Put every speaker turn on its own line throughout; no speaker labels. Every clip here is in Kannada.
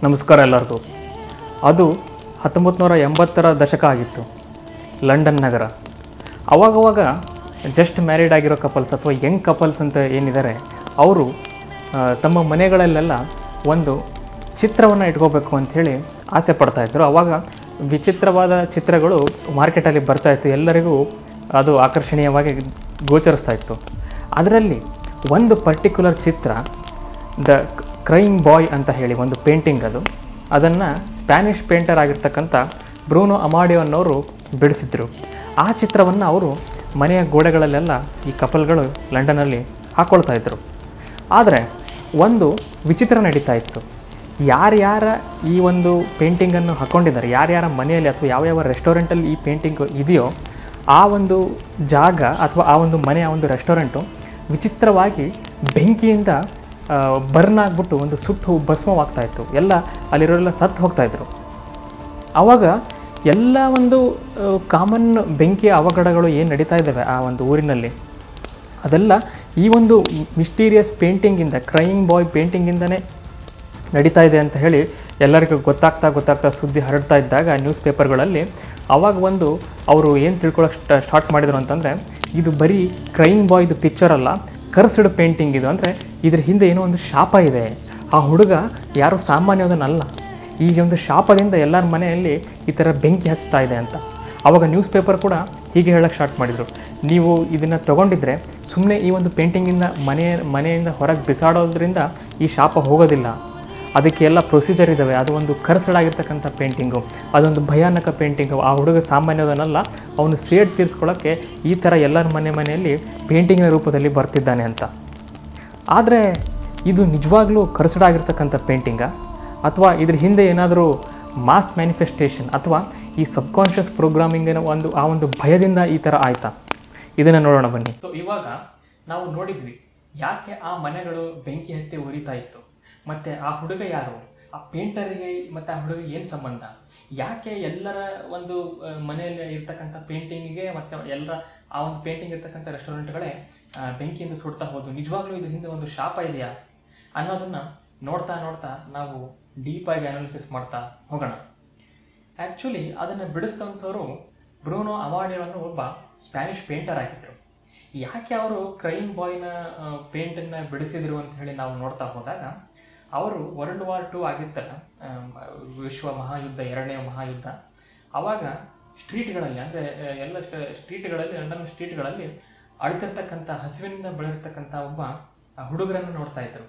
ನಮಸ್ಕಾರ ಎಲ್ಲರಿಗೂ. ಅದು 1980ರ ದಶಕ ಆಗಿತ್ತು. ಲಂಡನ್ ನಗರ. ಅವಾಗವಾಗ ಜಸ್ಟ್ ಮ್ಯಾರಿಡ್ ಆಗಿರೋ ಕಪಲ್ಸ್ ಅಥವಾ ಯಂಗ್ ಕಪಲ್ಸ್ ಅಂತ ಏನಿದ್ದಾರೆ ಅವರು ತಮ್ಮ ಮನೆಗಳಲ್ಲೆಲ್ಲ ಒಂದು ಚಿತ್ರವನ್ನು ಇಟ್ಕೋಬೇಕು ಅಂಥೇಳಿ ಆಸೆ ಪಡ್ತಾಯಿದ್ರು. ಆವಾಗ ವಿಚಿತ್ರವಾದ ಚಿತ್ರಗಳು ಮಾರ್ಕೆಟಲ್ಲಿ ಬರ್ತಾಯಿತ್ತು. ಎಲ್ಲರಿಗೂ ಅದು ಆಕರ್ಷಣೀಯವಾಗಿ ಗೋಚರಿಸ್ತಾ ಇತ್ತು. ಅದರಲ್ಲಿ ಒಂದು ಪರ್ಟಿಕ್ಯುಲರ್ ಚಿತ್ರ ದ ಕ್ರೈಯಿಂಗ್ ಬಾಯ್ ಅಂತ ಹೇಳಿ ಒಂದು ಪೇಂಟಿಂಗ್. ಅದನ್ನು ಸ್ಪ್ಯಾನಿಷ್ ಪೇಂಟರ್ ಆಗಿರ್ತಕ್ಕಂಥ ಬ್ರೂನೋ ಅಮಾಡಿಯೋ ಅನ್ನೋರು ಬಿಡಿಸಿದ್ರು. ಆ ಚಿತ್ರವನ್ನು ಅವರು ಮನೆಯ ಗೋಡೆಗಳಲ್ಲೆಲ್ಲ ಈ ಕಪಲ್ಗಳು ಲಂಡನ್ನಲ್ಲಿ ಹಾಕ್ಕೊಳ್ತಾ ಇದ್ದರು. ಆದರೆ ಒಂದು ವಿಚಿತ್ರ ನಡೀತಾ ಇತ್ತು. ಯಾರ್ಯಾರ ಈ ಒಂದು ಪೇಂಟಿಂಗನ್ನು ಹಾಕ್ಕೊಂಡಿದ್ದಾರೆ, ಯಾರ್ಯಾರ ಮನೆಯಲ್ಲಿ ಅಥವಾ ಯಾವ ರೆಸ್ಟೋರೆಂಟಲ್ಲಿ ಈ ಪೇಂಟಿಂಗ್ ಇದೆಯೋ ಆ ಒಂದು ಜಾಗ ಅಥವಾ ಆ ಒಂದು ಮನೆ, ಆ ಒಂದು ರೆಸ್ಟೋರೆಂಟು ವಿಚಿತ್ರವಾಗಿ ಬೆಂಕಿಯಿಂದ ಬರ್ನ್ ಆಗಿಬಿಟ್ಟು ಒಂದು ಸುಟ್ಟು ಭಸ್ಮವಾಗ್ತಾಯಿತ್ತು. ಎಲ್ಲ ಅಲ್ಲಿರೋರೆಲ್ಲ ಸತ್ತು ಹೋಗ್ತಾಯಿದ್ರು. ಆವಾಗ ಎಲ್ಲ ಒಂದು ಕಾಮನ್ ಬೆಂಕಿಯ ಅವಘಡಗಳು ಏನು ನಡೀತಾ ಇದ್ದಾವೆ ಆ ಒಂದು ಊರಿನಲ್ಲಿ, ಅದೆಲ್ಲ ಈ ಒಂದು ಮಿಸ್ಟೀರಿಯಸ್ ಪೇಂಟಿಂಗಿಂದ, ಕ್ರೈಯಿಂಗ್ ಬಾಯ್ ಪೇಂಟಿಂಗಿಂದನೇ ನಡೀತಾ ಇದೆ ಅಂತ ಹೇಳಿ ಎಲ್ಲರಿಗೂ ಗೊತ್ತಾಗ್ತಾ ಸುದ್ದಿ ಹರಡ್ತಾ ಇದ್ದಾಗ ನ್ಯೂಸ್ ಪೇಪರ್ಗಳಲ್ಲಿ ಆವಾಗ ಒಂದು ಅವರು ಏನು ತಿಳ್ಕೊಳ್ಳೋಕೆ ಸ್ಟಾರ್ಟ್ ಮಾಡಿದರು ಅಂತಂದರೆ, ಇದು ಬರೀ ಕ್ರೈಯಿಂಗ್ ಬಾಯ್ದು ಪಿಕ್ಚರ್ ಅಲ್ಲ, ಕರ್ಸ್ಡ್ ಪೇಂಟಿಂಗ್ ಇದು. ಅಂದರೆ ಇದ್ರ ಹಿಂದೆ ಏನೋ ಒಂದು ಶಾಪ ಇದೆ. ಆ ಹುಡುಗ ಯಾರೂ ಸಾಮಾನ್ಯದನ್ನಲ್ಲ. ಈ ಒಂದು ಶಾಪದಿಂದ ಎಲ್ಲರ ಮನೆಯಲ್ಲಿ ಈ ಥರ ಬೆಂಕಿ ಹಚ್ತಾ ಇದೆ ಅಂತ. ಆವಾಗ ನ್ಯೂಸ್ ಪೇಪರ್ ಕೂಡ ಹೀಗೆ ಹೇಳೋಕ್ಕೆ ಸ್ಟಾರ್ಟ್ ಮಾಡಿದರು, ನೀವು ಇದನ್ನು ತೊಗೊಂಡಿದ್ರೆ ಸುಮ್ಮನೆ ಈ ಒಂದು ಪೇಂಟಿಂಗಿಂದ ಮನೆಯಿಂದ ಹೊರಗೆ ಬಿಸಾಡೋದ್ರಿಂದ ಈ ಶಾಪ ಹೋಗೋದಿಲ್ಲ. ಅದಕ್ಕೆ ಎಲ್ಲ ಪ್ರೊಸೀಜರ್ ಇದ್ದಾವೆ. ಅದು ಒಂದು ಕರ್ಸ್ಡ್ ಆಗಿರ್ತಕ್ಕಂಥ ಪೇಂಟಿಂಗು, ಅದೊಂದು ಭಯಾನಕ ಪೇಂಟಿಂಗು. ಆ ಹುಡುಗ ಸಾಮಾನ್ಯದನ್ನಲ್ಲ, ಅವನು ಸೇಡ್ ತೀರಿಸ್ಕೊಳ್ಳೋಕ್ಕೆ ಈ ಥರ ಎಲ್ಲರ ಮನೆಯಲ್ಲಿ ಪೇಂಟಿಂಗಿನ ರೂಪದಲ್ಲಿ ಬರ್ತಿದ್ದಾನೆ ಅಂತ. ಆದರೆ ಇದು ನಿಜವಾಗ್ಲೂ ಕರ್ಸ್ಡ್ ಆಗಿರ್ತಕ್ಕಂಥ ಪೇಂಟಿಂಗಾ ಅಥವಾ ಇದ್ರ ಹಿಂದೆ ಏನಾದರೂ ಮಾಸ್ ಮ್ಯಾನಿಫೆಸ್ಟೇಷನ್ ಅಥವಾ ಈ ಸಬ್ಕಾನ್ಷಿಯಸ್ ಪ್ರೋಗ್ರಾಮಿಂಗಿನ ಆ ಒಂದು ಭಯದಿಂದ ಈ ಥರ ಆಯ್ತಾ? ಇದನ್ನು ನೋಡೋಣ ಬನ್ನಿ. ಸೊ ಇವಾಗ ನಾವು ನೋಡಿದ್ವಿ ಯಾಕೆ ಆ ಮನೆಗಳು ಬೆಂಕಿ ಹತ್ತಿ ಉರಿತಾ ಇತ್ತು, ಮತ್ತು ಆ ಹುಡುಗ ಯಾರು, ಆ ಪೇಂಟರಿಗೆ ಮತ್ತು ಆ ಹುಡುಗ ಏನು ಸಂಬಂಧ, ಯಾಕೆ ಎಲ್ಲರ ಒಂದು ಮನೆಯಲ್ಲಿ ಇರ್ತಕ್ಕಂಥ ಪೇಂಟಿಂಗಿಗೆ ಮತ್ತು ಎಲ್ಲರ ಆ ಒಂದು ಪೇಂಟಿಂಗ್ ಇರ್ತಕ್ಕಂಥ ರೆಸ್ಟೋರೆಂಟ್ಗಳೇ ಬೆಂಕಿಯಿಂದ ಸುಡ್ತಾ ಹೋದು, ನಿಜವಾಗ್ಲೂ ಇದು ಹಿಂದೆ ಒಂದು ಶಾಪ ಇದೆಯಾ ಅನ್ನೋದನ್ನು ನೋಡ್ತಾ ನಾವು ಡೀಪಾಗಿ ಅನಾಲಿಸಿಸ್ ಮಾಡ್ತಾ ಹೋಗೋಣ. ಆ್ಯಕ್ಚುಲಿ ಅದನ್ನು ಬಿಡಿಸಿದಂಥವ್ರು ಬ್ರೂನೋ ಅಮಾಡಿಯೋ ಅನ್ನೋ ಒಬ್ಬ ಸ್ಪ್ಯಾನಿಷ್ ಪೇಂಟರ್ ಆಗಿದ್ದರು. ಯಾಕೆ ಅವರು ಕ್ರೈಯಿಂಗ್ ಬಾಯ್ನ ಪೇಂಟನ್ನು ಬಿಡಿಸಿದ್ರು ಅಂತ ಹೇಳಿ ನಾವು ನೋಡ್ತಾ ಹೋದಾಗ, ಅವರು ವರ್ಲ್ಡ್ ವಾರ್ II ಆಗಿತ್ತಲ್ಲ, ವಿಶ್ವ ಮಹಾಯುದ್ಧ, ಎರಡನೇ ಮಹಾಯುದ್ಧ. ಆವಾಗ ಸ್ಟ್ರೀಟ್ಗಳಲ್ಲಿ, ಅಂದರೆ ಎಲ್ಲ ಸ್ಟ್ರೀಟ್ಗಳಲ್ಲಿ, ಲಂಡನ್ ಸ್ಟ್ರೀಟ್ಗಳಲ್ಲಿ ಅಳ್ತಿರ್ತಕ್ಕಂಥ, ಹಸಿವಿನಿಂದ ಬೆಳೆದಿರ್ತಕ್ಕಂಥ ಒಬ್ಬ ಹುಡುಗರನ್ನು ನೋಡ್ತಾ ಇದ್ರು.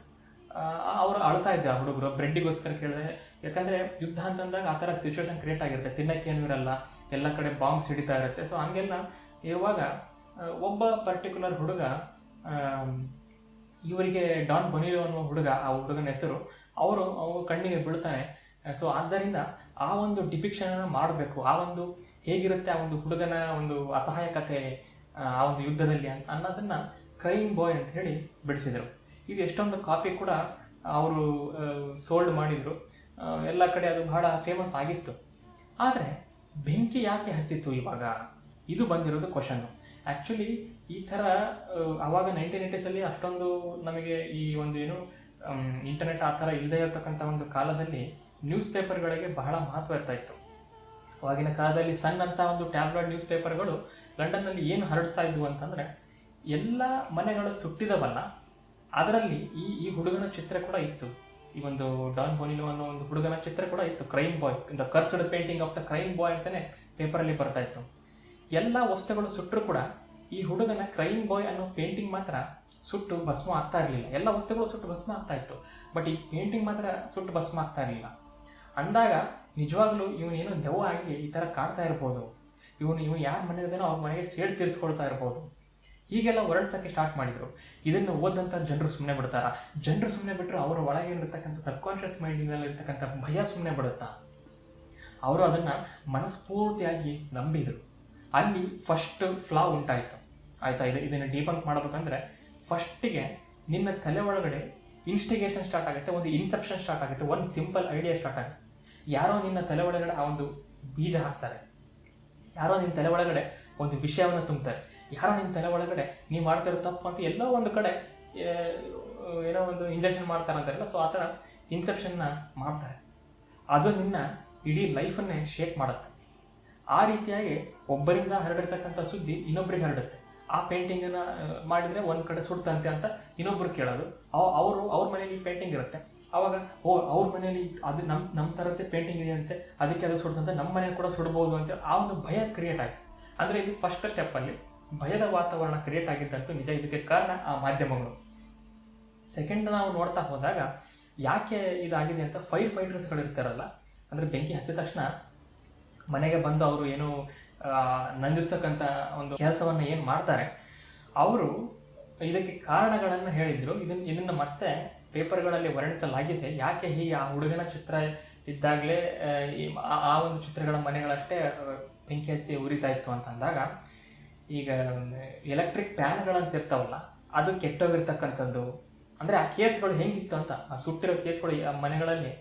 ಅವರು ಅಳ್ತಾ ಇದ್ರು. ಆ ಹುಡುಗರು ಬ್ರೆಡ್ಡಿಗೋಸ್ಕರ ಕೇಳಿದ್ರೆ, ಯಾಕಂದರೆ ಯುದ್ಧ ಅಂತಂದಾಗ ಆ ಥರ ಸಿಚುವೇಶನ್ ಕ್ರಿಯೇಟ್ ಆಗಿರುತ್ತೆ, ತಿನ್ನಕ್ಕೇನು ಇರಲ್ಲ, ಎಲ್ಲ ಕಡೆ ಬಾಂಬ್ ಸಿಡಿತಾ ಇರುತ್ತೆ. ಸೊ ಹಂಗೆಲ್ಲ ಇರುವಾಗ ಒಬ್ಬ ಪರ್ಟಿಕ್ಯುಲರ್ ಹುಡುಗ, ಇವರಿಗೆ ಡಾನ್ ಬೊನಿಲೋ ಅನ್ನೋ ಹುಡುಗ, ಆ ಹುಡುಗನ ಹೆಸರು, ಅವರು ಕಣ್ಣಿಗೆ ಬೀಳ್ತಾನೆ. ಸೊ ಆದ್ದರಿಂದ ಆ ಒಂದು ಡಿಪಿಕ್ಷನ್ ಮಾಡಬೇಕು, ಆ ಒಂದು ಹೇಗಿರುತ್ತೆ ಆ ಒಂದು ಹುಡುಗನ ಒಂದು ಅಸಹಾಯಕತೆ ಆ ಒಂದು ಯುದ್ಧದಲ್ಲಿ ಅನ್ನೋದನ್ನ ಕ್ರೈಯಿಂಗ್ ಬಾಯ್ ಅಂತ ಹೇಳಿ ಬಿಡಿಸಿದರು. ಇದು ಎಷ್ಟೊಂದು ಕಾಪಿ ಕೂಡ ಅವರು ಸೋಲ್ಡ್ ಮಾಡಿದರು, ಎಲ್ಲ ಕಡೆ ಅದು ಬಹಳ ಫೇಮಸ್ ಆಗಿತ್ತು. ಆದರೆ ಬೆಂಕಿ ಯಾಕೆ ಹತ್ತಿತ್ತು ಇವಾಗ, ಇದು ಬಂದಿರೋದು ಕ್ವಶನ್ನು. ಆ್ಯಕ್ಚುಲಿ ಈ ಥರ ಆವಾಗ 1980s ಅಷ್ಟೊಂದು ನಮಗೆ ಈ ಒಂದು ಏನು ಇಂಟರ್ನೆಟ್ ಆ ಥರ ಇಲ್ಲದೆ ಇರತಕ್ಕಂಥ ಒಂದು ಕಾಲದಲ್ಲಿ ನ್ಯೂಸ್ ಪೇಪರ್ಗಳಿಗೆ ಬಹಳ ಮಹತ್ವ ಇರ್ತಾ ಇತ್ತು. ಅವಾಗಿನ ಕಾಲದಲ್ಲಿ ಸನ್ ಅಂತ ಒಂದು ಟ್ಯಾಬ್ಲಾಯ್ಡ್ ನ್ಯೂಸ್ ಪೇಪರ್ಗಳು ಲಂಡನ್ನಲ್ಲಿ ಏನು ಹರಡಿಸ್ತಾ ಇದ್ವು ಅಂತಂದರೆ, ಎಲ್ಲ ಮನೆಗಳು ಸುಟ್ಟಿದವಲ್ಲ, ಅದರಲ್ಲಿ ಈ ಹುಡುಗನ ಚಿತ್ರ ಕೂಡ ಇತ್ತು. ಈ ಒಂದು ಡಾನ್ ಬೊನಿಲೋ ಅನ್ನೋ ಒಂದು ಹುಡುಗನ ಚಿತ್ರ ಕೂಡ ಇತ್ತು. Crying boy, the cursed painting of the crying boy ಅಂತಲೇ ಪೇಪರಲ್ಲಿ ಬರ್ತಾ ಇತ್ತು. ಎಲ್ಲ ವಸ್ತುಗಳು ಸುಟ್ಟರು ಕೂಡ ಈ ಹುಡುಗನ ಕ್ರೈಯಿಂಗ್ ಬಾಯ್ ಅನ್ನೋ ಪೇಂಟಿಂಗ್ ಮಾತ್ರ ಸುಟ್ಟು ಭಸ್ಮ ಆಗ್ತಾ ಇರಲಿಲ್ಲ. ಎಲ್ಲ ವಸ್ತುಗಳು ಸುಟ್ಟು ಭಸ್ಮ ಆಗ್ತಾ ಇತ್ತು, ಬಟ್ ಈ ಪೇಂಟಿಂಗ್ ಮಾತ್ರ ಸುಟ್ಟು ಭಸ್ಮ ಆಗ್ತಾ ಇರಲಿಲ್ಲ. ಅಂದಾಗ ನಿಜವಾಗ್ಲೂ ಇವನೇನೋ ದೆವ್ವ ಆಗಿ ಈ ಥರ ಕಾಡ್ತಾ ಇರ್ಬೋದು, ಇವನು ಯಾರ ಮನೆ ಇರ್ದೇನೋ ಅವ್ರ ಮನೆಗೆ ಸೇಡ್ ತೀರಿಸ್ಕೊಳ್ತಾ ಇರ್ಬೋದು, ಹೀಗೆಲ್ಲ ಹೊರಡ್ಸೋಕ್ಕೆ ಸ್ಟಾರ್ಟ್ ಮಾಡಿದರು. ಇದನ್ನು ಓದಂಥ ಜನರು ಸುಮ್ಮನೆ ಬಿಡ್ತಾರ? ಜನರು ಸುಮ್ಮನೆ ಬಿಟ್ಟರು ಅವರ ಒಳಗೆ ಇರತಕ್ಕಂಥ ಸಬ್ಕಾನ್ಷಿಯಸ್ ಮೈಂಡಿನಲ್ಲಿ ಇರ್ತಕ್ಕಂಥ ಭಯ ಸುಮ್ಮನೆ ಬಿಡುತ್ತಾ? ಅವರು ಅದನ್ನು ಮನಸ್ಫೂರ್ತಿಯಾಗಿ ನಂಬಿದರು. ಅಲ್ಲಿ ಫಸ್ಟ್ ಫ್ಲಾ ಉಂಟಾಯಿತು. ಆಯಿತಾ? ಇದನ್ನು ಡಿಬಂಕ್ ಮಾಡಬೇಕಂದ್ರೆ ಫಸ್ಟಿಗೆ ನಿನ್ನ ತಲೆ ಒಳಗಡೆ ಇನ್ಸ್ಟಿಗೇಷನ್ ಸ್ಟಾರ್ಟ್ ಆಗುತ್ತೆ, ಒಂದು ಇನ್ಸೆಪ್ಷನ್ ಸ್ಟಾರ್ಟ್ ಆಗುತ್ತೆ, ಒಂದು ಸಿಂಪಲ್ ಐಡಿಯಾ ಸ್ಟಾರ್ಟ್ ಆಗುತ್ತೆ. ಯಾರೋ ನಿನ್ನ ತಲೆ ಒಳಗಡೆ ಆ ಒಂದು ಬೀಜ ಹಾಕ್ತಾರೆ, ಯಾರೋ ನಿನ್ನ ತಲೆ ಒಳಗಡೆ ಒಂದು ವಿಷಯವನ್ನು ತುಂಬ್ತಾರೆ, ಯಾರೋ ನಿನ್ನ ತಲೆ ಒಳಗಡೆ ನೀವು ಮಾಡ್ತಿರೋ ತಪ್ಪು ಅಂತ ಎಲ್ಲೋ ಒಂದು ಕಡೆ ಏನೋ ಒಂದು ಇಂಜೆಕ್ಷನ್ ಮಾಡ್ತಾರೆ ಅಂತಾರಲ್ಲ, ಸೊ ಆ ಥರ ಇನ್ಸೆಪ್ಷನ್ನ ಮಾಡ್ತಾರೆ. ಅದು ನಿನ್ನ ಇಡೀ ಲೈಫನ್ನೇ ಶೇಕ್ ಮಾಡುತ್ತೆ. ಆ ರೀತಿಯಾಗಿ ಒಬ್ಬರಿಂದ ಹರಡಿರ್ತಕ್ಕಂಥ ಸುದ್ದಿ ಇನ್ನೊಬ್ರಿಗೆ ಹರಡುತ್ತೆ. ಆ ಪೇಂಟಿಂಗನ್ನು ಮಾಡಿದರೆ ಒಂದು ಕಡೆ ಸುಡ್ತಂತೆ ಅಂತ ಇನ್ನೊಬ್ರು ಕೇಳೋದು, ಅವ್ರ ಮನೇಲಿ ಪೇಂಟಿಂಗ್ ಇರುತ್ತೆ, ಅವಾಗ ಅವ್ರ ಮನೇಲಿ ಅದು ನಮ್ಮ ಥರದ್ದೇ ಪೇಂಟಿಂಗ್ ಇದೆ ಅಂತೆ, ಅದಕ್ಕೆ ಅದು ಸುಡ್ತಂತೆ, ನಮ್ಮ ಮನೇಲಿ ಕೂಡ ಸುಡ್ಬೋದು ಅಂತ ಆ ಒಂದು ಭಯ ಕ್ರಿಯೇಟ್ ಆಯ್ತು. ಅಂದರೆ ಇಲ್ಲಿ ಫಸ್ಟ್ ಸ್ಟೆಪ್ಪಲ್ಲಿ ಭಯದ ವಾತಾವರಣ ಕ್ರಿಯೇಟ್ ಆಗಿದ್ದಂತೂ ನಿಜ. ಇದಕ್ಕೆ ಕಾರಣ ಆ ಮಾಧ್ಯಮಗಳು. ಸೆಕೆಂಡ್ ನಾವು ನೋಡ್ತಾ ಹೋದಾಗ ಯಾಕೆ ಇದಾಗಿದೆ ಅಂತ ಫೈಟರ್ಸ್ಗಳು ಇರ್ತಾರಲ್ಲ, ಅಂದರೆ ಬೆಂಕಿ ಹತ್ತಿದ ತಕ್ಷಣ ಮನೆಗೆ ಬಂದು ಅವರು ಏನು ನಂದಿಸ್ತಕ್ಕಂಥ ಒಂದು ಕೆಲಸವನ್ನು ಏನು ಮಾಡ್ತಾರೆ, ಅವರು ಇದಕ್ಕೆ ಕಾರಣಗಳನ್ನು ಹೇಳಿದ್ರು. ಇದನ್ನು ಮತ್ತೆ ಪೇಪರ್ಗಳಲ್ಲಿ ವರ್ಣಿಸಲಾಗಿದೆ. ಯಾಕೆ ಹೀಗೆ ಆ ಹುಡುಗನ ಚಿತ್ರ ಇದ್ದಾಗಲೇ ಆ ಒಂದು ಚಿತ್ರಗಳ ಮನೆಗಳಷ್ಟೇ ಬೆಂಕಿ ಹಚ್ಚಿ ಉರಿತಾ ಇತ್ತು ಅಂತಂದಾಗ, ಈಗ ಎಲೆಕ್ಟ್ರಿಕ್ ಫ್ಯಾನ್ಗಳಂತ ಇರ್ತಾವಲ್ಲ ಅದು ಕೆಟ್ಟೋಗಿರ್ತಕ್ಕಂಥದ್ದು. ಅಂದರೆ ಆ ಕೇಸ್ಗಳು ಹೆಂಗಿತ್ತು ಅಂತ, ಆ ಸುಟ್ಟಿರೋ ಕೇಸ್ಗಳು ಆ ಮನೆಗಳಲ್ಲಿ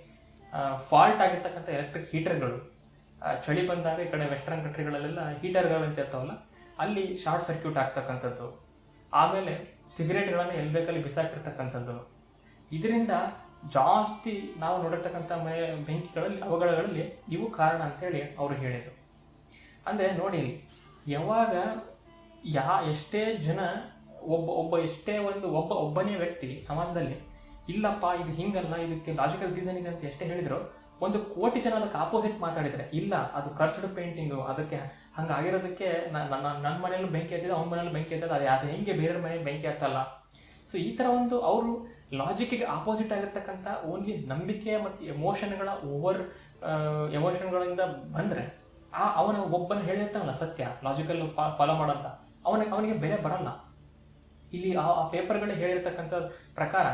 ಫಾಲ್ಟ್ ಆಗಿರ್ತಕ್ಕಂಥ ಎಲೆಕ್ಟ್ರಿಕ್ ಹೀಟರ್ಗಳು, ಚಳಿ ಬಂದಾಗ ಈ ಕಡೆ ವೆಸ್ಟರ್ನ್ ಕಂಟ್ರಿಗಳಲ್ಲೆಲ್ಲ ಹೀಟರ್ಗಳಂತ ಇರ್ತಾವಲ್ಲ ಅಲ್ಲಿ ಶಾರ್ಟ್ ಸರ್ಕ್ಯೂಟ್ ಆಗ್ತಕ್ಕಂಥದ್ದು, ಆಮೇಲೆ ಸಿಗರೇಟ್ಗಳನ್ನು ಎಲ್ಲಿ ಬೇಕಲ್ಲಿ ಬಿಸಾಕಿರ್ತಕ್ಕಂಥದ್ದು. ಇದರಿಂದ ಜಾಸ್ತಿ ನಾವು ನೋಡಿರ್ತಕ್ಕಂಥ ಬೆಂಕಿಗಳಲ್ಲಿ ಅವಘಡಗಳಲ್ಲಿ ಇವು ಕಾರಣ ಅಂತೇಳಿ ಅವರು ಹೇಳಿದರು. ಅಂದರೆ ನೋಡಿ, ಯಾವಾಗ ಎಷ್ಟೇ ಜನ ಒಬ್ಬನೇ ವ್ಯಕ್ತಿ ಸಮಾಜದಲ್ಲಿ ಇಲ್ಲಪ್ಪ ಇದು ಹಿಂಗಲ್ಲ, ಇದಕ್ಕೆ ಲಾಜಿಕಲ್ ರೀಸನ್ ಇದೆ ಅಂತ ಎಷ್ಟೇ ಹೇಳಿದ್ರು, 1 ಕೋಟಿ ಜನ ಅದಕ್ಕೆ ಆಪೋಸಿಟ್ ಮಾತಾಡಿದ್ರೆ, ಇಲ್ಲ ಅದು ಕರ್ಸ್ಡ್ ಪೇಂಟಿಂಗು, ಅದಕ್ಕೆ ಹಂಗಾಗಿರೋದಕ್ಕೆ ನನ್ನ ಮನೆಯಲ್ಲೂ ಬೆಂಕಿ ಹತ್ತಿದೆ, ಅವ್ನ ಮನೆಯಲ್ಲೂ ಬೆಂಕಿ ಹತ್ತದ, ಅದು ಹೆಂಗೆ ಬೇರೆ ಮನೆಯಲ್ಲಿ ಬೆಂಕಿ ಹತ್ತಲ್ಲ. ಸೊ ಈ ಥರ ಒಂದು ಅವರು ಲಾಜಿಕ್ಗೆ ಆಪೋಸಿಟ್ ಆಗಿರ್ತಕ್ಕಂಥ ಓನ್ಲಿ ನಂಬಿಕೆ ಮತ್ತು ಎಮೋಷನ್ಗಳಿಂದ ಬಂದರೆ ಅವನ ಒಬ್ಬನ ಹೇಳಿರ್ತಾನಲ್ಲ ಸತ್ಯ ಲಾಜಿಕಲ್ ಫಾಲೋ ಮಾಡೋಂಥ ಅವನಿಗೆ ಬೆಲೆ ಬರಲ್ಲ. ಇಲ್ಲಿ ಆ ಪೇಪರ್ಗಳು ಹೇಳಿರ್ತಕ್ಕಂಥ ಪ್ರಕಾರ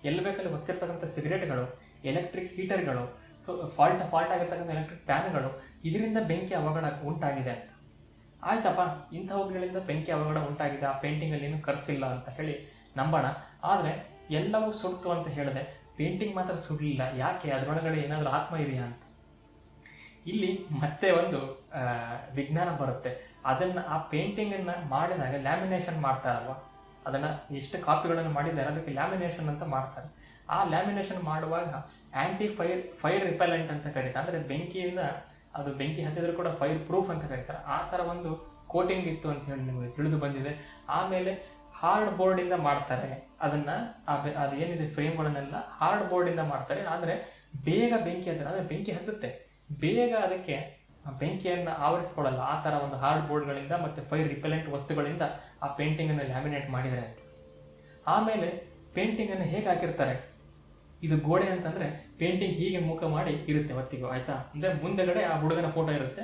ಎಲ್ಲಿ ಬೇಕಲ್ಲಿ ಹೊಸ್ತಿರ್ತಕ್ಕಂಥ ಸಿಗರೇಟ್ಗಳು, ಎಲೆಕ್ಟ್ರಿಕ್ ಹೀಟರ್ಗಳು, ಸೊ ಫಾಲ್ಟ್ ಆಗಿರ್ತಕ್ಕಂಥ ಎಲೆಕ್ಟ್ರಿಕ್ ಫ್ಯಾನ್ಗಳು, ಇದರಿಂದ ಬೆಂಕಿ ಅವಘಡ ಉಂಟಾಗಿದೆ ಅಂತ. ಆಯ್ತಪ್ಪ, ಇಂಥವುಗಳಿಂದ ಬೆಂಕಿ ಅವಘಡ ಉಂಟಾಗಿದೆ, ಆ ಪೇಂಟಿಂಗಲ್ಲಿ ಏನು ಕರ್ಸಿಲ್ಲ ಅಂತ ಹೇಳಿ ನಂಬೋಣ. ಆದರೆ ಎಲ್ಲವೂ ಸುಡ್ತು ಅಂತ ಹೇಳಿದೆ, ಪೇಂಟಿಂಗ್ ಮಾತ್ರ ಸುಡಲಿಲ್ಲ. ಯಾಕೆ? ಅದರೊಳಗಡೆ ಏನಾದರೂ ಆತ್ಮ ಇದೆಯಾ ಅಂತ. ಇಲ್ಲಿ ಮತ್ತೆ ಒಂದು ವಿಜ್ಞಾನ ಬರುತ್ತೆ. ಆ ಪೇಂಟಿಂಗನ್ನು ಮಾಡಿದಾಗ ಲ್ಯಾಮಿನೇಷನ್ ಮಾಡ್ತಾರಲ್ವ, ಅದನ್ನು ಎಷ್ಟು ಕಾಪಿಗಳನ್ನು ಮಾಡಿದ್ದಾರೆ ಅದಕ್ಕೆ ಲ್ಯಾಮಿನೇಷನ್ ಅಂತ ಮಾಡ್ತಾರೆ. ಆ ಲ್ಯಾಮಿನೇಷನ್ ಮಾಡುವಾಗ ಫೈರ್ ರಿಪೆಲೆಂಟ್ ಅಂತ ಕರೀತಾರೆ. ಅಂದರೆ ಬೆಂಕಿಯಿಂದ ಅದು ಬೆಂಕಿ ಹತ್ತಿದ್ರು ಕೂಡ ಫೈರ್ ಪ್ರೂಫ್ ಅಂತ ಕರೀತಾರೆ. ಆ ಥರ ಒಂದು ಕೋಟಿಂಗ್ ಇತ್ತು ಅಂತ ಹೇಳಿ ನಿಮಗೆ ತಿಳಿದು ಬಂದಿದೆ. ಆಮೇಲೆ ಹಾರ್ಡ್ ಬೋರ್ಡಿಂದ ಮಾಡ್ತಾರೆ ಅದನ್ನು, ಅದು ಏನಿದೆ ಫ್ರೇಮ್ಗಳನ್ನೆಲ್ಲ ಹಾರ್ಡ್ ಬೋರ್ಡಿಂದ ಮಾಡ್ತಾರೆ. ಆದರೆ ಬೇಗ ಬೆಂಕಿ ಹತ್ತಿರ, ಅಂದರೆ ಬೆಂಕಿ ಹತ್ತುತ್ತೆ, ಬೇಗ ಅದಕ್ಕೆ ಬೆಂಕಿಯನ್ನು ಆವರಿಸ್ಕೊಳ್ಳಲ್ಲ. ಆ ಥರ ಒಂದು ಹಾರ್ಡ್ ಬೋರ್ಡ್ಗಳಿಂದ ಮತ್ತು ಫೈರ್ ರಿಪೆಲೆಂಟ್ ವಸ್ತುಗಳಿಂದ ಆ ಪೇಂಟಿಂಗನ್ನು ಲ್ಯಾಮಿನೇಟ್ ಮಾಡಿದ್ದಾರೆ. ಆಮೇಲೆ ಪೇಂಟಿಂಗನ್ನು ಹೇಗೆ ಹಾಕಿರ್ತಾರೆ, ಇದು ಗೋಡೆ ಅಂತಂದರೆ ಪೇಂಟಿಂಗ್ ಹೀಗೆ ಮುಖ ಮಾಡಿ ಇರುತ್ತೆ ಹೊತ್ತಿಗೂ, ಆಯಿತಾ. ಅಂದರೆ ಮುಂದೆಗಡೆ ಆ ಹುಡುಗನ ಫೋಟೋ ಇರುತ್ತೆ,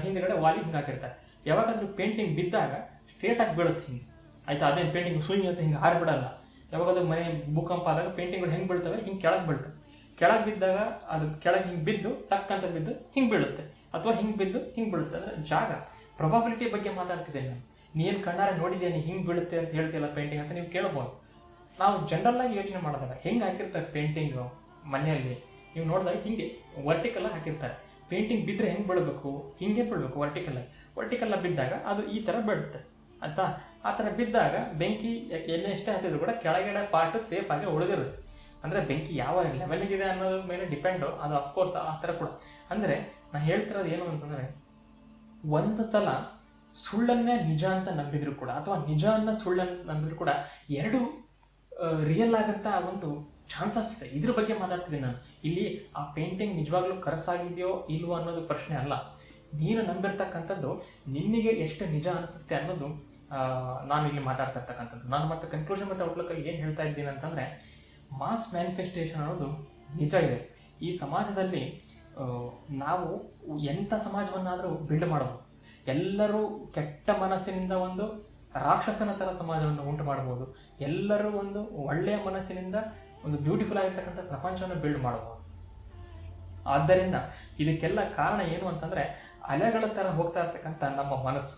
ಹಿಂದೆಗಡೆ ವಾಲಿ ಹಿಂಗೆ ಹಾಕಿರ್ತಾರೆ. ಯಾವಾಗಾದ್ರೂ ಪೇಂಟಿಂಗ್ ಬಿದ್ದಾಗ ಸ್ಟ್ರೇಟಾಗಿ ಬೀಳುತ್ತೆ ಹಿಂಗೆ, ಆಯಿತಾ. ಅದೇನು ಪೇಂಟಿಂಗ್ ಸುಳ್ಳು ಅಂತ ಹಿಂಗೆ ಹಾರಿಬಿಡಲ್ಲ. ಯಾವಾಗಾದ್ರೂ ಮನೆ ಭೂಕಂಪ ಆದಾಗ ಪೇಂಟಿಂಗ್ಗಳು ಹೆಂಗೆ ಬೀಳ್ತವೆ, ಹಿಂಗೆ ಕೆಳಗೆ ಬೀಳ್ತವೆ. ಕೆಳಗೆ ಬಿದ್ದಾಗ ಅದು ಕೆಳಗೆ ಹಿಂಗೆ ಬಿದ್ದು ಟಕ್ ಅಂತ ಬಿದ್ದು ಹಿಂಗೆ ಬೀಳುತ್ತೆ, ಅಥವಾ ಹಿಂಗೆ ಬಿದ್ದು ಹಿಂಗೆ ಬೀಳುತ್ತೆ. ಅಂದರೆ ಜಾಗ ಪ್ರೊಬಾಬಿಲಿಟಿ ಬಗ್ಗೆ ಮಾತಾಡ್ತಿದ್ದೇನೆ ನಾನು. ನೀನು ಕಣ್ಣಾರೆ ನೋಡಿದ್ದೇನೆ ಹಿಂಗೆ ಬೀಳುತ್ತೆ ಅಂತ ಹೇಳ್ತಿಲ್ಲ ಪೇಂಟಿಂಗ್ ಅಂತ ನೀವು ಕೇಳ್ಬೋದು. ನಾವು ಜನರಲ್ಲಾಗಿ ಯೋಚನೆ ಮಾಡಿದಾಗ ಹೆಂಗೆ ಹಾಕಿರ್ತಾರೆ ಪೇಂಟಿಂಗು ಮನೆಯಲ್ಲಿ, ನೀವು ನೋಡಿದಾಗ ಹಿಂಗೆ ವರ್ಟಿಕಲ್ಲಾಗಿ ಹಾಕಿರ್ತಾರೆ. ಪೇಂಟಿಂಗ್ ಬಿದ್ದರೆ ಹೆಂಗೆ ಬೀಳಬೇಕು, ಹಿಂಗೆ ಬೀಳಬೇಕು ವರ್ಟಿಕಲ್ಲಾಗಿ ಬಿದ್ದಾಗ ಅದು ಈ ಥರ ಬೀಳುತ್ತೆ ಆಯಿತಾ. ಆ ಥರ ಬಿದ್ದಾಗ ಬೆಂಕಿ ಎಷ್ಟೇ ಹತ್ತಿದ್ರು ಕೂಡ ಕೆಳಗಡೆ ಪಾರ್ಟು ಸೇಫ್ ಆಗಿ ಉಳಿದಿರುತ್ತೆ. ಅಂದರೆ ಬೆಂಕಿ ಯಾವ ಲೆವೆಲ್ಗಿದೆ ಅನ್ನೋದ್ರ ಮೇಲೆ ಡಿಪೆಂಡು ಅದು, ಅಫ್ಕೋರ್ಸ್ ಆ ಥರ ಕೂಡ. ಅಂದರೆ ನಾನು ಹೇಳ್ತಿರೋದು ಏನು ಅಂತಂದರೆ, ಒಂದು ಸಲ ಸುಳ್ಳನ್ನೇ ನಿಜ ಅಂತ ನಂಬಿದ್ರು ಕೂಡ, ಅಥವಾ ನಿಜ ಅನ್ನೋ ಸುಳ್ಳನ್ನು ನಂಬಿದ್ರು ಕೂಡ, ಎರಡು ರಿಯಲ್ ಆಗಂತ ಒಂದು ಚಾನ್ಸಸ್ ಇದೆ. ಇದ್ರ ಬಗ್ಗೆ ಮಾತಾಡ್ತಿದ್ದೀನಿ ನಾನು. ಇಲ್ಲಿ ಆ ಪೇಂಟಿಂಗ್ ನಿಜವಾಗ್ಲೂ ಕನಸಾಗಿದೆಯೋ ಇಲ್ವೋ ಅನ್ನೋದು ಪ್ರಶ್ನೆ ಅಲ್ಲ. ನೀನು ನಂಬಿರ್ತಕ್ಕಂಥದ್ದು ನಿನಗೆ ಎಷ್ಟು ನಿಜ ಅನಿಸುತ್ತೆ ಅನ್ನೋದು ನಾನು ಇಲ್ಲಿ ಮಾತಾಡ್ತಾ ಇರ್ತಕ್ಕಂಥದ್ದು. ನಾನು ಮತ್ತೆ ಕನ್ಕ್ಲೂಷನ್ ಮತ್ತು ಔಟ್ಲುಕ್ಕಲ್ಲಿ ಏನು ಹೇಳ್ತಾ ಇದ್ದೀನಿ ಅಂತಂದರೆ, ಮಾಸ್ ಮ್ಯಾನಿಫೆಸ್ಟೇಷನ್ ಅನ್ನೋದು ನಿಜ ಇದೆ. ಈ ಸಮಾಜದಲ್ಲಿ ನಾವು ಎಂಥ ಸಮಾಜವನ್ನಾದರೂ ಬಿಲ್ಡ್ ಮಾಡಬಹುದು. ಎಲ್ಲರೂ ಕೆಟ್ಟ ಮನಸ್ಸಿನಿಂದ ಒಂದು ರಾಕ್ಷಸನ ಥರ ಸಮಾಜವನ್ನು ಉಂಟು ಮಾಡ್ಬೋದು. ಎಲ್ಲರೂ ಒಂದು ಒಳ್ಳೆಯ ಮನಸ್ಸಿನಿಂದ ಒಂದು ಬ್ಯೂಟಿಫುಲ್ ಆಗಿರ್ತಕ್ಕಂಥ ಪ್ರಪಂಚವನ್ನು ಬಿಲ್ಡ್ ಮಾಡ್ಬೋದು. ಆದ್ದರಿಂದ ಇದಕ್ಕೆಲ್ಲ ಕಾರಣ ಏನು ಅಂತಂದರೆ, ಅಲೆಗಳ ಥರ ಹೋಗ್ತಾ ಇರ್ತಕ್ಕಂಥ ನಮ್ಮ ಮನಸ್ಸು.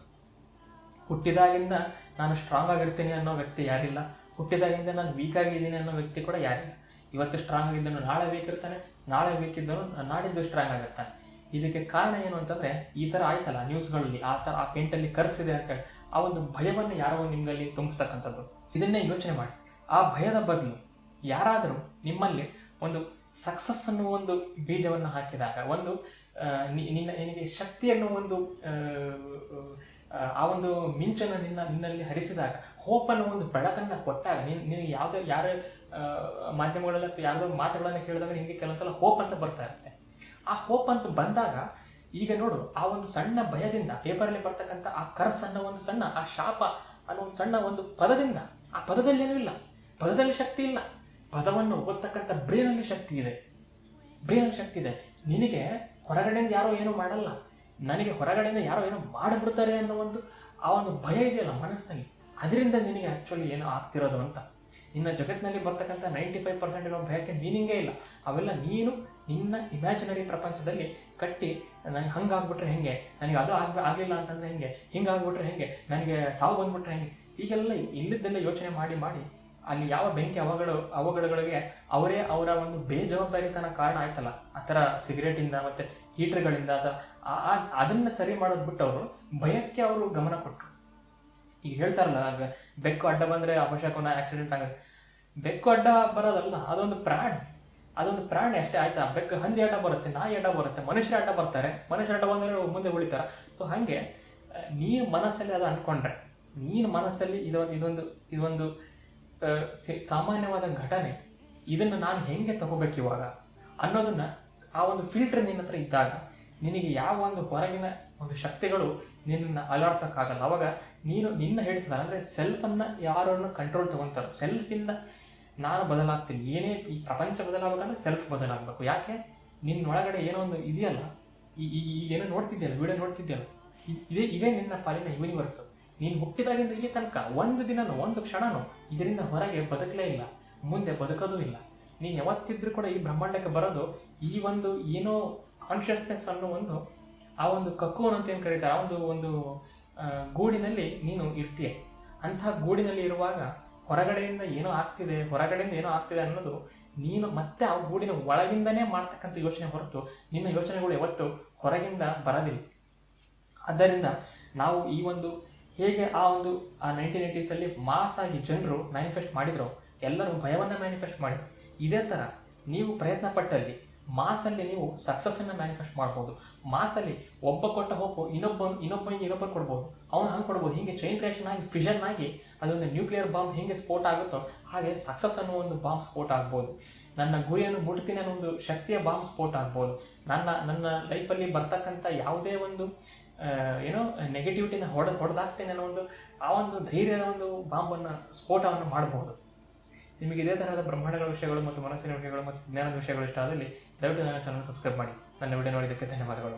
ಹುಟ್ಟಿದಾಗಿಂದ ನಾನು ಸ್ಟ್ರಾಂಗ್ ಆಗಿರ್ತೀನಿ ಅನ್ನೋ ವ್ಯಕ್ತಿ ಯಾರಿಲ್ಲ, ಹುಟ್ಟಿದಾಗಿಂದ ನಾನು ವೀಕ್ ಆಗಿದ್ದೀನಿ ಅನ್ನೋ ವ್ಯಕ್ತಿ ಕೂಡ ಯಾರಿಲ್ಲ. ಇವತ್ತು ಸ್ಟ್ರಾಂಗ್ ಆಗಿದ್ದನು ನಾಳೆ ವೀಕ್ ಇರ್ತಾನೆ, ನಾಳೆ ವೀಕ್ ಇದ್ದನು ನಾಡಿದ್ದು ಸ್ಟ್ರಾಂಗ್ ಆಗಿರ್ತಾನೆ. ಇದಕ್ಕೆ ಕಾರಣ ಏನು ಅಂತಂದರೆ, ಈ ಥರ ಆಯ್ತಲ್ಲ ನ್ಯೂಸ್ಗಳಲ್ಲಿ, ಆ ಥರ ಆ ಪೇಂಟಲ್ಲಿ ಕರ್ಸಿದೆ ಅಂತೇಳಿ ಆ ಒಂದು ಭಯವನ್ನು ಯಾರೋ ನಿಮ್ಮಲ್ಲಿ ತುಂಬಿಸ್ತಕ್ಕಂಥದ್ದು. ಇದನ್ನೇ ಯೋಚನೆ ಮಾಡಿ. ಆ ಭಯದ ಬದಲು ಯಾರಾದರೂ ನಿಮ್ಮಲ್ಲಿ ಒಂದು ಸಕ್ಸಸ್ ಅನ್ನೋ ಒಂದು ಬೀಜವನ್ನು ಹಾಕಿದಾಗ, ಒಂದು ನಿನಗೆ ಶಕ್ತಿಯನ್ನು ಒಂದು ಆ ಒಂದು ಮಿಂಚನ್ನು ನಿನ್ನಲ್ಲಿ ಹರಿಸಿದಾಗ, ಹೋಪ್ ಅನ್ನೋ ಒಂದು ಬೆಳಕನ್ನು ಕೊಟ್ಟಾಗ, ನಿನಗೆ ಯಾರ ಮಾಧ್ಯಮಗಳಲ್ಲಿ ಅಥವಾ ಯಾವುದೋ ಮಾತುಗಳನ್ನು ಕೇಳಿದಾಗ ನಿನಗೆ ಕೆಲವೊಂದ್ಸಲ ಹೋಪ್ ಅಂತ ಬರ್ತಾ ಇರುತ್ತೆ. ಆ ಹೋಪ್ ಅಂತ ಬಂದಾಗ ಈಗ ನೋಡು, ಆ ಒಂದು ಸಣ್ಣ ಭಯದಿಂದ ಪೇಪರಲ್ಲಿ ಬರ್ತಕ್ಕಂಥ ಆ ಕರ್ಸ್ ಅನ್ನೋ ಒಂದು ಸಣ್ಣ, ಆ ಶಾಪ ಅನ್ನೋ ಒಂದು ಸಣ್ಣ ಒಂದು ಪದದಿಂದ, ಆ ಪದದಲ್ಲಿ ಏನೂ ಇಲ್ಲ, ಪದದಲ್ಲಿ ಶಕ್ತಿ ಇಲ್ಲ, ಪದವನ್ನು ಓದ್ತಕ್ಕಂಥ ಬ್ರೇನಲ್ಲಿ ಶಕ್ತಿ ಇದೆ. ಬ್ರೇನಲ್ಲಿ ಶಕ್ತಿ ಇದೆ. ನಿನಗೆ ಹೊರಗಡೆಯಿಂದ ಯಾರೋ ಏನೂ ಮಾಡಲ್ಲ, ನನಗೆ ಹೊರಗಡೆಯಿಂದ ಯಾರೋ ಏನೋ ಮಾಡಿಬಿಡ್ತಾರೆ ಅನ್ನೋ ಒಂದು ಆ ಒಂದು ಭಯ ಇದೆಯಲ್ಲ ಮನಸ್ಸಿನಲ್ಲಿ, ಅದರಿಂದ ನಿನಗೆ ಆ್ಯಕ್ಚುಲಿ ಏನೋ ಆಗ್ತಿರೋದು ಅಂತ. ಇನ್ನು ಜಗತ್ತಿನಲ್ಲಿ ಬರ್ತಕ್ಕಂಥ 95% ಇರೋ ಭಯಕ್ಕೆ ಮೀನಿಂಗೇ ಇಲ್ಲ. ಅವೆಲ್ಲ ನೀನು ನಿನ್ನ ಇಮ್ಯಾಜಿನರಿ ಪ್ರಪಂಚದಲ್ಲಿ ಕಟ್ಟಿ, ನನಗೆ ಹಂಗಾಗ್ಬಿಟ್ರೆ ಹೆಂಗೆ, ನನಗೆ ಅದು ಆಗಲಿಲ್ಲ ಅಂತಂದ್ರೆ ಹೆಂಗೆ, ಹಿಂಗಾಗ್ಬಿಟ್ರೆ ಹೆಂಗೆ, ನನಗೆ ಸಾವು ಬಂದ್ಬಿಟ್ರೆ ಹೆಂಗೆ, ಹೀಗೆಲ್ಲ ಇಲ್ಲಿದ್ದೆಲ್ಲ ಯೋಚನೆ ಮಾಡಿ ಮಾಡಿ ಅಲ್ಲಿ ಯಾವ ಬೆಂಕಿ ಅವಘಡಗಳಿಗೆ ಅವರೇ ಅವರ ಒಂದು ಬೇಜವಾಬ್ದಾರಿತನ ಕಾರಣ ಆಯ್ತಲ್ಲ. ಆ ಥರ ಸಿಗರೇಟಿಂದ ಮತ್ತು ಹೀಟರ್ಗಳಿಂದ ಅದನ್ನು ಸರಿ ಮಾಡೋದು ಬಿಟ್ಟು ಅವರು ಭಯಕ್ಕೆ ಅವರು ಗಮನ ಕೊಟ್ಟರು. ಈಗ ಹೇಳ್ತಾರಲ್ಲ, ಬೆಕ್ಕು ಅಡ್ಡ ಬಂದರೆ ಅವಶ್ಯಕನ ಆಕ್ಸಿಡೆಂಟ್ ಆಗುತ್ತೆ. ಬೆಕ್ಕು ಅಡ್ಡ ಬರೋದಲ್ಲ, ಅದೊಂದು ಪ್ರಾಣಿ ಅಷ್ಟೇ, ಆಯ್ತಾ? ಬೆಕ್ಕು ಹಂದಿ ಅಡ್ಡ ಬರುತ್ತೆ, ನಾಯಿ ಅಡ್ಡ ಬರುತ್ತೆ, ಮನುಷ್ಯರ ಅಡ್ಡ ಬರ್ತಾರೆ, ಮನುಷ್ಯರ ಅಡ್ಡ ಬಂದರೆ ಮುಂದೆ ಉಳಿತಾರ. ಸೊ ಹಾಗೆ ನೀನು ಮನಸ್ಸಲ್ಲಿ ಅದು ಅಂದ್ಕೊಂಡ್ರೆ, ನೀನು ಮನಸ್ಸಲ್ಲಿ ಇದೊಂದು ಸಾಮಾನ್ಯವಾದ ಘಟನೆ, ಇದನ್ನು ನಾನು ಹೆಂಗೆ ತಗೋಬೇಕು ಇವಾಗ ಅನ್ನೋದನ್ನ, ಆ ಒಂದು ಫಿಲ್ಟರ್ ನಿನ್ನ ಹತ್ರ ಇದ್ದಾಗ ನಿನಗೆ ಯಾವ ಒಂದು ಹೊರಗಿನ ಒಂದು ಶಕ್ತಿಗಳು ನಿನ್ನ ಅಲಾಡ್ಸೋಕ್ಕಾಗಲ್ಲ. ಅವಾಗ ನೀನು ನಿನ್ನ ಹೇಳ್ತಾರೆ ಅಂದರೆ ಸೆಲ್ಫನ್ನು ಯಾರನ್ನು ಕಂಟ್ರೋಲ್ ತಗೊಂತಾರೆ. ಸೆಲ್ಫಿಂದ ನಾನು ಬದಲಾಗ್ತೀನಿ, ಏನೇ ಈ ಪ್ರಪಂಚ ಬದಲಾಗಬೇಕಂದ್ರೆ ಸೆಲ್ಫ್ ಬದಲಾಗಬೇಕು. ಯಾಕೆ? ನಿನ್ನೊಳಗಡೆ ಏನೋ ಒಂದು ಇದೆಯಲ್ಲ, ಏನೋ ನೋಡ್ತಿದ್ಯಲ್ಲ, ವಿಡಿಯೋ ನೋಡ್ತಿದ್ಯಲ್ಲ, ಇದೇ ನಿನ್ನ ಪಾಲಿನ ಯೂನಿವರ್ಸು. ನೀನು ಹುಟ್ಟಿದಾಗಿಂದ ಇಲ್ಲಿ ತನಕ ಒಂದು ದಿನನೂ ಒಂದು ಕ್ಷಣನೂ ಇದರಿಂದ ಹೊರಗೆ ಬದುಕಲೇ ಇಲ್ಲ, ಮುಂದೆ ಬದುಕೋದು ಇಲ್ಲ. ನೀನು ಯಾವತ್ತಿದ್ರೂ ಕೂಡ ಈ ಬ್ರಹ್ಮಾಂಡಕ್ಕೆ ಬರೋದು ಈ ಒಂದು ಏನೋ ಕಾನ್ಷಿಯಸ್ನೆಸ್ ಅನ್ನೋ ಆ ಒಂದು ಕಕೋನ್ ಅಂತ ಏನು ಕರೀತಾರೆ, ಆ ಒಂದು ಗೂಡಿನಲ್ಲಿ ನೀನು ಇರ್ತೀಯ. ಅಂತಹ ಗೂಡಿನಲ್ಲಿ ಇರುವಾಗ ಹೊರಗಡೆಯಿಂದ ಏನೋ ಆಗ್ತಿದೆ ಅನ್ನೋದು ನೀನು ಮತ್ತೆ ಆ ಗೂಡಿನ ಒಳಗಿಂದನೇ ಮಾಡ್ತಕ್ಕಂಥ ಯೋಚನೆ ಹೊರತು ನಿನ್ನ ಯೋಚನೆಗಳು ಯಾವತ್ತು ಹೊರಗಿಂದ ಬರೋದಿಲ್ಲ. ಆದ್ದರಿಂದ ನಾವು ಈ ಒಂದು ಹೇಗೆ ಆ 1980s ಮಾಸ್ ಆಗಿ ಜನರು ಮ್ಯಾನಿಫೆಸ್ಟ್ ಮಾಡಿದ್ರು, ಎಲ್ಲರೂ ಭಯವನ್ನು ಮ್ಯಾನಿಫೆಸ್ಟ್ ಮಾಡಿದ್ರು. ಇದೇ ಥರ ನೀವು ಪ್ರಯತ್ನ ಪಟ್ಟಲ್ಲಿ ಮಾಸಲ್ಲಿ ನೀವು ಸಕ್ಸಸ್ಸನ್ನು ಮ್ಯಾನಿಫೆಸ್ಟ್ ಮಾಡ್ಬೋದು. ಮಾಸಲ್ಲಿ ಒಬ್ಬ ಕೊಟ್ಟ ಹೋಪು ಇನ್ನೊಬ್ಬ ಕೊಡ್ಬೋದು, ಅವನು ಹಂಗೆ ಕೊಡ್ಬೋದು. ಹೀಗೆ ಚೈನ್ ರಿಯಾಕ್ಷನ್ ಆಗಿ, ಫಿಷನ್ ಆಗಿ ಅದೊಂದು ನ್ಯೂಕ್ಲಿಯರ್ ಬಾಂಬ್ ಹೇಗೆ ಸ್ಫೋಟ ಆಗುತ್ತೋ ಹಾಗೆ ಸಕ್ಸಸ್ ಅನ್ನೋ ಒಂದು ಬಾಂಬ್ ಸ್ಫೋಟ ಆಗ್ಬೋದು. ನನ್ನ ಗುರಿಯನ್ನು ಮುಟ್ತೀನಿ ಅನ್ನೋ ಒಂದು ಶಕ್ತಿಯ ಬಾಂಬ್ ಸ್ಫೋಟ ಆಗ್ಬೋದು. ನನ್ನ ಲೈಫಲ್ಲಿ ಬರ್ತಕ್ಕಂಥ ಯಾವುದೇ ಒಂದು ನೆಗೆಟಿವಿಟಿನ ಹೊಡೆದಾಗ್ತೇನೆ ಅನ್ನೋ ಆ ಒಂದು ಧೈರ್ಯದ ಒಂದು ಬಾಂಬನ್ನು ಸ್ಫೋಟವನ್ನು ಮಾಡಬಹುದು. ನಿಮಗೆ ಇದೇ ತರಹದ ಬ್ರಹ್ಮಾಂಡಗಳ ವಿಷಯಗಳು ಮತ್ತು ಮನಸ್ಸಿನ ವಿಷಯಗಳು ಮತ್ತು ಜ್ಞಾನದ ವಿಷಯಗಳು ಇಷ್ಟ ಆದಲ್ಲಿ ದಯವಿಟ್ಟು ನನ್ನ ಚಾನಲ್ ಸಬ್ಸ್ಕ್ರೈಬ್ ಮಾಡಿ. ನನ್ನ ವಿಡಿಯೋ ನೋಡಿದ್ದಕ್ಕೆ ಧನ್ಯವಾದಗಳು.